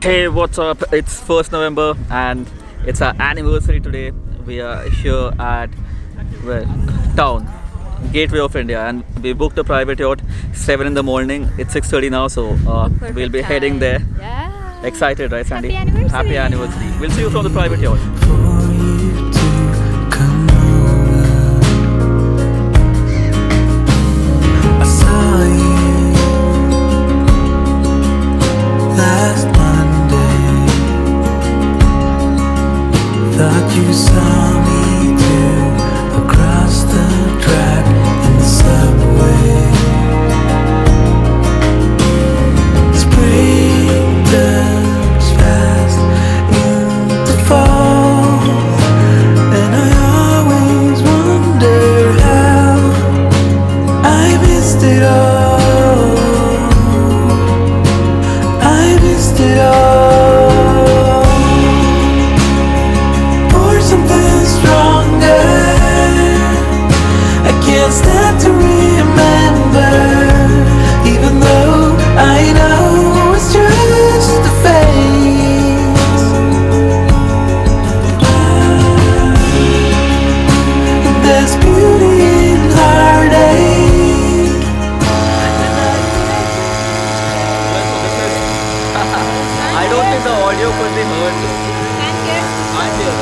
Hey, what's up? It's 1st November and it's our anniversary today. We are here at where? Town, Gateway of India, and we booked a private yacht 7 in the morning. It's 6:30 now, so we'll be heading there. Yeah. Excited, right, Sandy? Happy anniversary. Happy anniversary. We'll see you from the private yacht. Last Monday, thought you saw me too, across the track in the subway. Spring turns fast into fall, and I always wonder how I missed it all. It all or something stronger. I can't stand to remember, even though I know it's just a phase. There's beauty in heartache. I don't think the audio could be heard. And here. I'm here.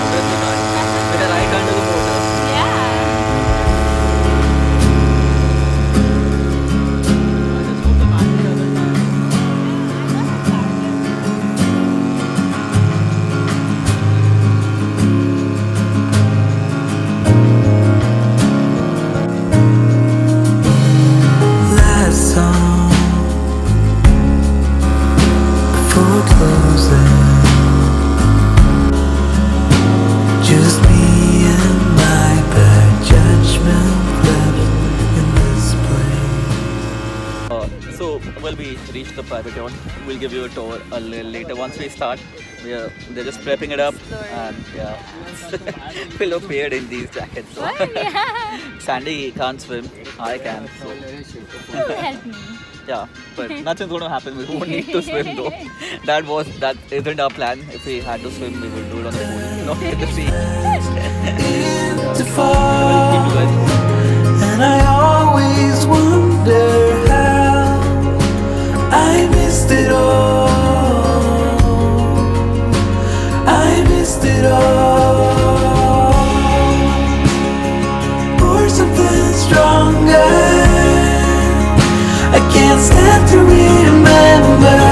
Obviously not. We're right under the motor. Yeah. I just hope the battery doesn't die. Last song before closing, just me and my bad judgment left in this place. So, well, we reached the private yacht. We'll give you a tour a little later once we start. They're just prepping it up, and yeah, we look weird in these jackets. So. What? Yeah. Sandy can't swim. I can. So. Who will help me? Yeah, but nothing's going to happen. We won't need to swim though. That isn't our plan. If we had to swim, we would do it on the pool, not in the sea. To So fall, we'll keep you guys. and I always wonder how I missed it all. I missed it all, or something stronger. I can't stand to remember,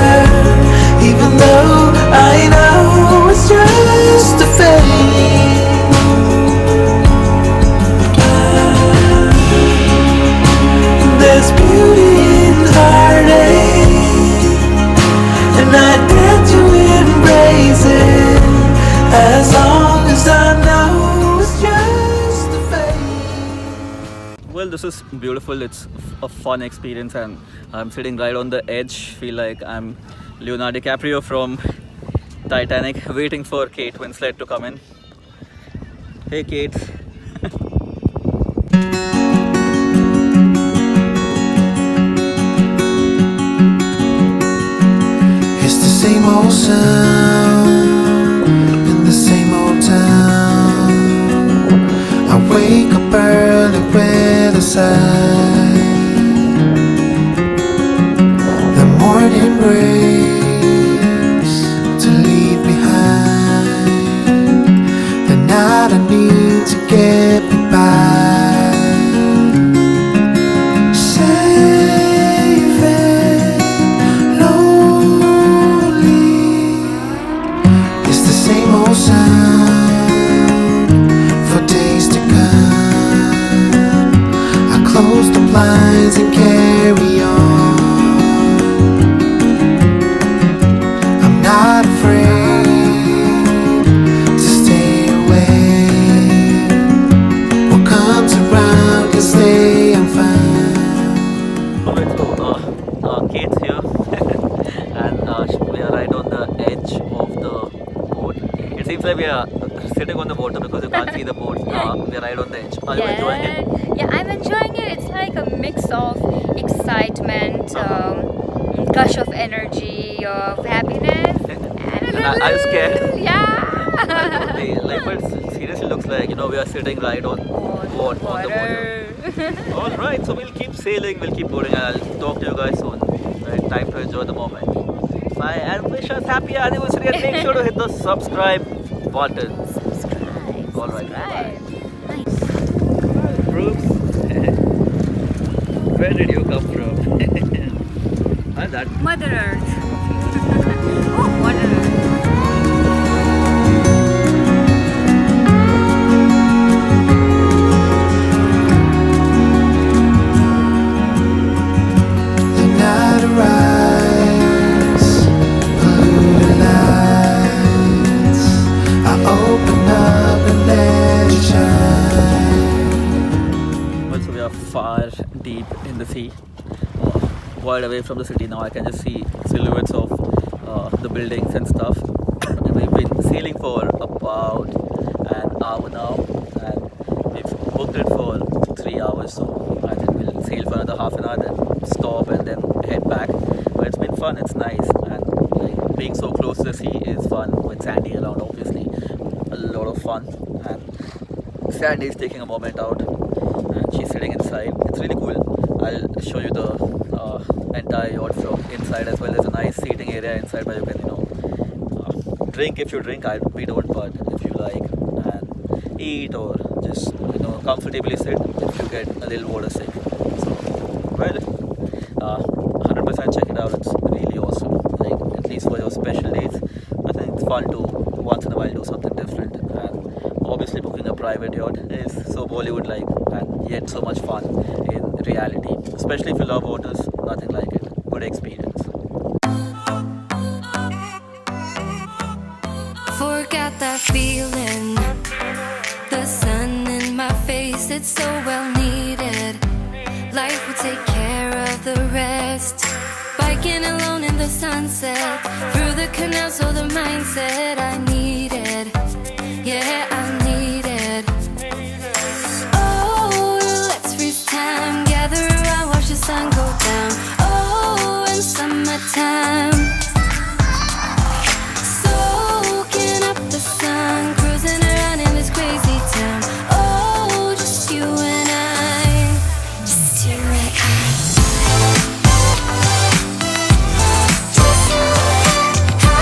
even though I know it's just a phase. There's beauty in heartache, and I dare to embrace it, as long as I know it's just a phase. Well, this is beautiful. It's a fun experience, and I'm sitting right on the edge. Feel like I'm Leonardo DiCaprio from Titanic, waiting for Kate Winslet to come in. Hey, Kate. It's the same old sound in the same old town. I wake up early with a sigh. The morning breaks to leave behind the night I need to get me by. Safe and lonely. It's the same old sound for days to come. I close the blinds and carry on. I'm not afraid to stay away. What comes around can stay, I'm fine. Alright, so Kate's here, and we are right on the edge of the boat. It seems like we are sitting on the water because you can't see the boat. We are right on the edge. Are you enjoying it? Yeah, I'm enjoying it. It's like a mix of excitement, gush of energy, of happiness. And a Are you scared? little- Yeah. Like, but seriously looks like, we are sitting right on on the water. All right, so we'll keep sailing, we'll keep boarding, and I'll talk to you guys soon. Right, time to enjoy the moment. Bye, and wish us happy anniversary, and make sure to hit the subscribe button. Subscribe. All right, Subscribe. Brooks, where did you come from? And that Mother Earth. Oh, Mother Earth. The night arrives, polluted lights. I open up and let it shine. Also, we are far deep in the sea, wide away from the city. Now I can just see silhouettes of the buildings and stuff. We've been sailing for about an hour now, and we've booked it for 3 hours. So I think we'll sail for another half an hour, then stop and then head back. But it's been fun. It's nice, and like being so close to the sea is fun with Sandy around. Obviously, a lot of fun. And Sandy is taking a moment out, and she's sitting inside. It's really cool. I'll show you the entire yacht from inside as well. There's a nice seating area inside where you can, drink if you drink. We don't, but if you like, and eat or just, comfortably sit if you get a little water sick. So, well, 100% check it out. It's really awesome. Like, at least for your special days, I think it's fun to once in a while do something different. And obviously, booking a private yacht is so Bollywood-like and yet so much fun in reality. Especially if you love waters, nothing like it. Good experience. Forgot that feeling. The sun in my face, it's so well needed. Life will take care of the rest. Biking alone in the sunset, through the canal, so the mindset I needed. Yeah, I needed. Oh, let's freeze time, gather around, watch the sun go down. Oh, in summertime, soaking up the sun, cruising around in this crazy town. Oh, just you and I, just you and I. Just you and I.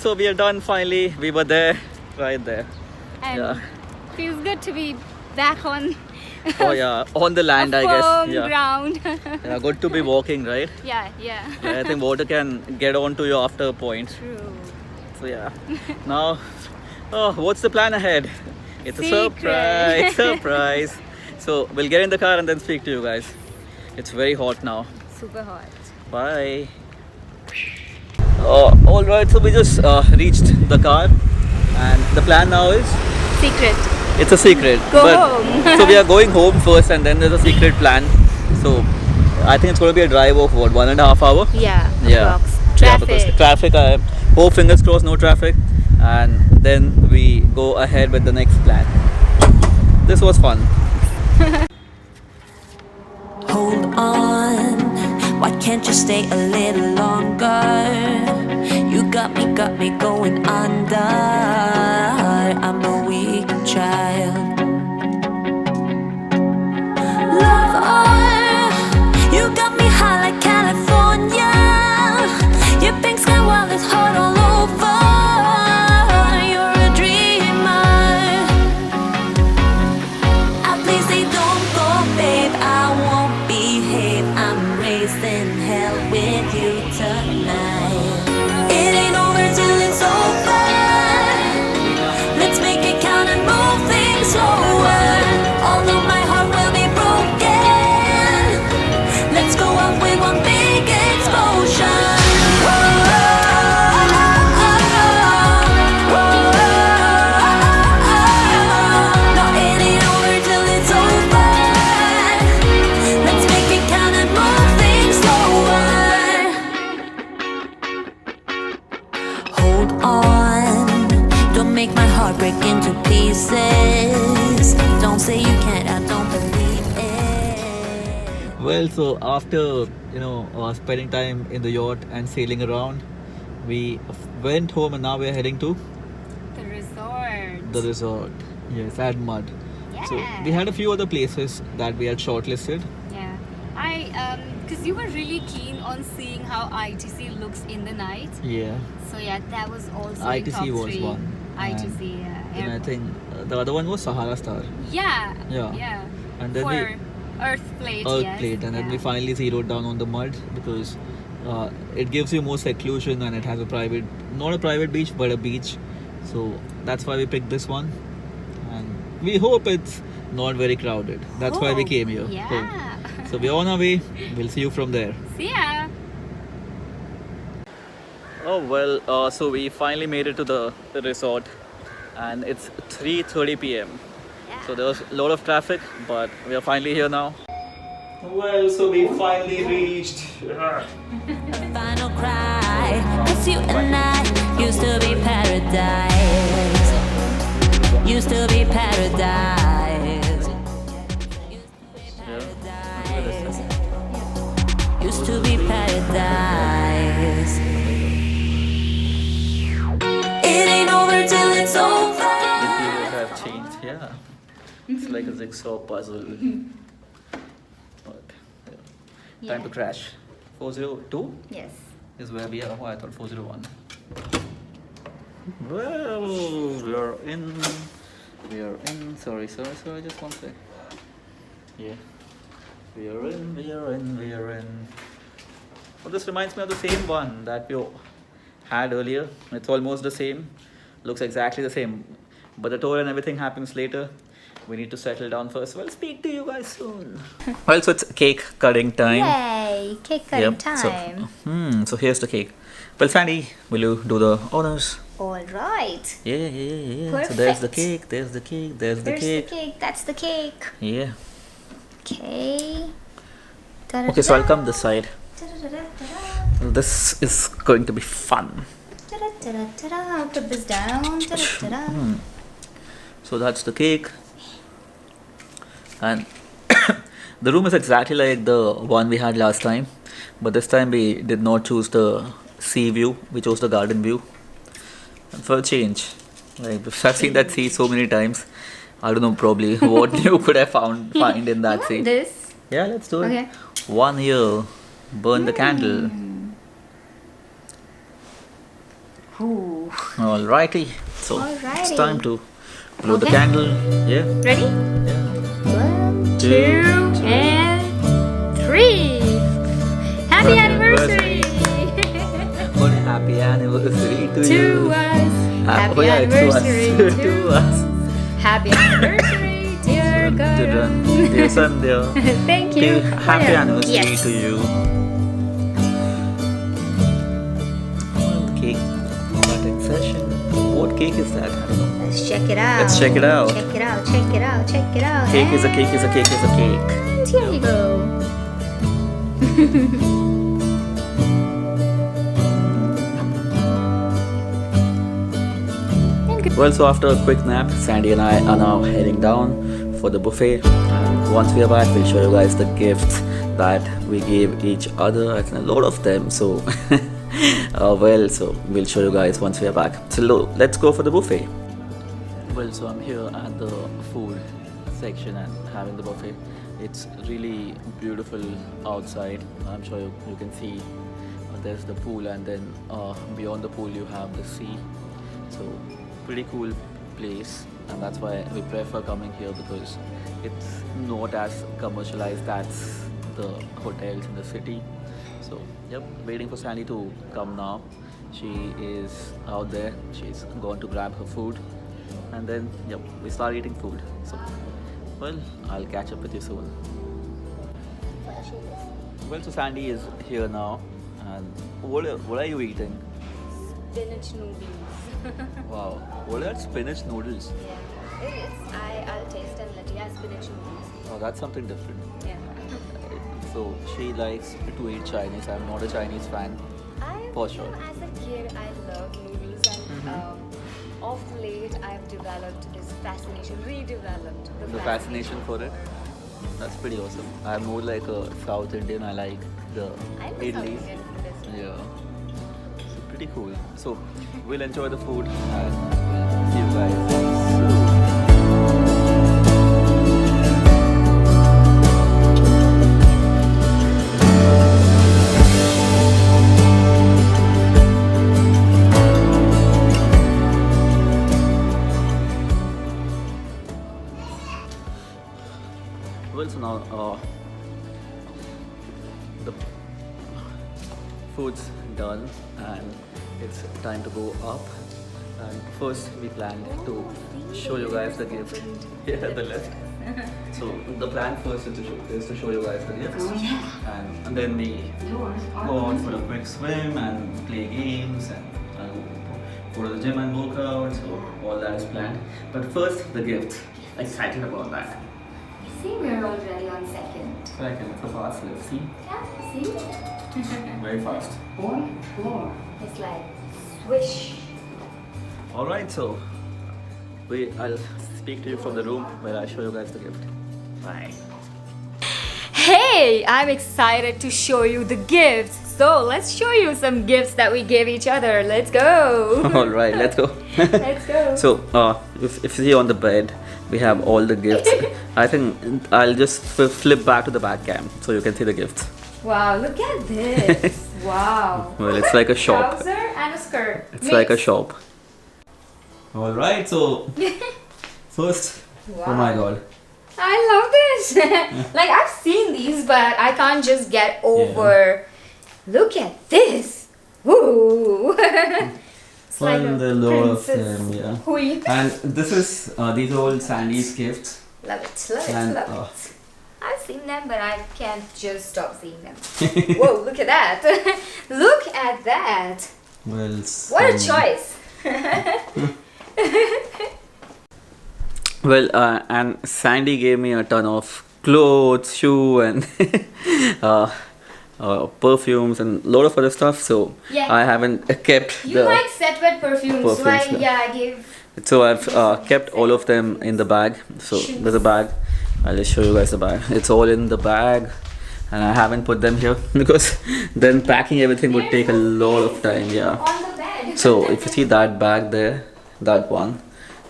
so we are done finally. We were there, right there. And Yeah. feels good to be back on Oh yeah, on the land, I guess. firm Yeah. ground. Yeah, good to be walking, right? yeah. Yeah, I think water can get on to you after a point. True. So yeah. Now, oh, what's the plan ahead? It's a Secret. surprise. Surprise. So we'll get in the car and then speak to you guys. It's very hot now. Super hot. Bye. All right. So we just reached the car, and the plan now is Secret. it's a secret. Go home. So we are going home first, and then there's a secret plan. So I think it's going to be a drive of what, 1.5 hours. Yeah. Yeah. Approx. Yeah, Traffic. because traffic. I hope, fingers crossed, no traffic, and then we go ahead with the next plan. This was fun. Hold on, why can't you stay a little longer? You got me going under. I'm a weak child. Lover, you got me high like California. Your pink sky while it's hot all over. You're a dreamer. Please say don't go, babe. I won't behave. I'm raising hell with you tonight. It ain't over till it's over. Let's make it count and move things slower. Although my heart will be broken, let's go out with one big explosion. No, it ain't over till it's over. Let's make it count and move things slower. Hold on, don't make my heart break into pieces. Don't say you can't, I don't believe it. Well, so after spending time in the yacht and sailing around, we went home and now we are heading to The resort. the resort. Yes, at Mud. So Yeah. we had a few other places that we had shortlisted. Yeah. Because you were really keen on seeing how ITC looks in the night. Yeah. So yeah, that was also in ITC top was 3. one. ITC, yeah. And I airport. think the other one was Sahara Star. Yeah. Yeah. Yeah. And then For Earth Plate, Earth yes. Plate, and then we yeah. finally zeroed down on the Mud because it gives you more seclusion and it has not a private beach, but a beach. So that's why we picked this one, and we hope it's not very crowded. That's why we Hope. came here. Yeah. Hope. So we're on our way. We'll see you from there. See ya. Oh well, so we finally made it to the resort, and it's 3:30 p.m. So there was a lot of traffic, but we are finally here now. Well, so we finally reached. Final cry, 'cause you and I used to be paradise. Used to be paradise. Used to be paradise. It ain't over till it's over. Interiors have changed, yeah. It's like a jigsaw puzzle. But, yeah. Time to crash. 402 Yes. is where we are. Oh, I thought 401. Well, we are in. Sorry, just one sec. Yeah. We are in. Well, this reminds me of the same one that we had earlier. It's almost the same. Looks exactly the same. But the tour and everything happens later. We need to settle down first. Well, speak to you guys soon. Well, so it's cake cutting time. Yay! Cake cutting Yep, time. So here's the cake. Well, Sandy, will you do the honors? All right. Yeah. So there's the Perfect. cake, there's the cake, there's the There's cake. the cake. That's the cake. Yeah. Okay. Okay, so I'll come this side. Da-da-da-da-da. This is going to be fun. Da-da-da-da-da. I'll put this down. Da-da-da-da. So that's the cake. And the room is exactly like the one we had last time. But this time we did not choose the sea view. We chose the garden view. And for a change. Like, I've seen that sea so many times. I don't know probably what new could I find in that You sea. want this? Yeah, let's do it. Okay. 1 year. Burn the candle. Ooh. Alrighty. So it's Alrighty. time to blow the Okay. candle. Yeah. Ready? Yeah. 1, Two, 2, and 3. Happy Happy anniversary! Well, happy anniversary to To you. us. Happy Oh, yeah, it's to us. anniversary To us. Happy anniversary, dear Karan. Dear Sandhya. Thank you. Happy anniversary Yes. to you. Cake cutting session. What cake is that? I don't know. Let's check it out. Let's check it out. Check it out. Check it out. Check it out. Cake is a cake is a cake is a cake. And here you go. And good. Well, so after a quick nap, Sandy and I are now heading down for the buffet. And once we are back, we'll show you guys the gifts that we gave each other. I think a lot of them. So, so we'll show you guys once we are back. So let's go for the buffet. Well, so I'm here at the food section and having the buffet. It's really beautiful outside. I'm sure you can see there's the pool, and then beyond the pool you have the sea. So pretty cool place, and that's why we prefer coming here, because it's not as commercialized as the hotels in the city. So yep, waiting for Sandy to come now. She is out there. She's gone to grab her food, and then yep, we start eating food. So well, I'll catch up with you soon. Well, so Sandy is here now, and what are you eating? Spinach noodles. Wow, what are spinach noodles? Yeah. I'll taste and let you. Yeah, spinach noodles. Oh, that's something different. Yeah. So she likes to eat Chinese. I'm not a Chinese fan. For sure. As a kid, I loved noodles, and of late, I've developed this fascination, redeveloped The fascination for it. That's pretty awesome. I'm more like a South Indian. I like the I love South idlis. Indian food as well. Yeah. So pretty cool. So we'll enjoy the food, and we'll see you guys soon. Well, so now the food's done and it's time to go up. And first we planned to show you guys the gift. Yeah, the left. So the plan first is to show you guys the gifts. And then we go out for a quick swim and play games and go to the gym and work out. So all that is planned. But first the gift. Excited about that. See, we're already on second. Second, it's a fast lift. See? Yeah, see? Very fast. Floor. It's like swish. Alright, so I'll speak to you from the room where I show you guys the gift. Bye. Hey, I'm excited to show you the gifts. So let's show you some gifts that we gave each other. Let's go. Alright, let's go. Let's go. So, if you see on the bed, we have all the gifts. I think I'll just flip back to the back cam so you can see the gifts. Wow, look at this. Wow. Well, it's like a shop. Trouser and a skirt. It's like a shop. Alright, so first, oh my god. I love this. Like, I've seen these, but I can't just get over. Look at this. Woo. It's like a Well, a lot of princess them, yeah. queen. And this is these are all Sandy's gifts. Love it, love it, And, love it. I've seen them, but I can't just stop seeing them. Whoa, look at that. Look at that. Well, What a choice. Well, and Sandy gave me a ton of clothes, shoe, and perfumes, and a lot of other stuff. So Yeah. I haven't kept You the. like set wet perfumes, so Perfumes, yeah. I gave. So I've kept all of them in the bag. So Shoes. there's a bag. I'll just show you guys the bag. It's all in the bag, and I haven't put them here because then packing everything would take a lot of time. Yeah. On the bed. So if you see that bag there, that one,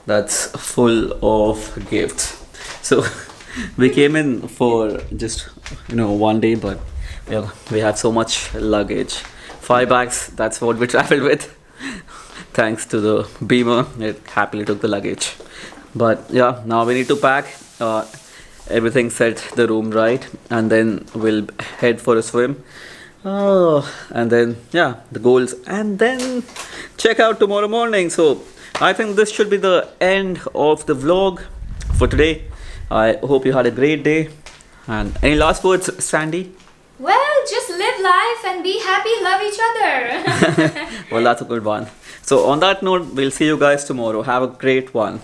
that's full of gifts. So we came in for just one day, but we had so much luggage. 5 bags, that's what we traveled with. thanks to the Beamer, it happily took the luggage. But yeah, now we need to pack everything, set the room right, and then we'll head for a swim. Oh, and then yeah, the goals, and then check out tomorrow morning. So I think this should be the end of the vlog for today. I hope you had a great day. And any last words, Sandy? Well, just live life and be happy, love each other. Well, that's a good one. So on that note, we'll see you guys tomorrow. Have a great one.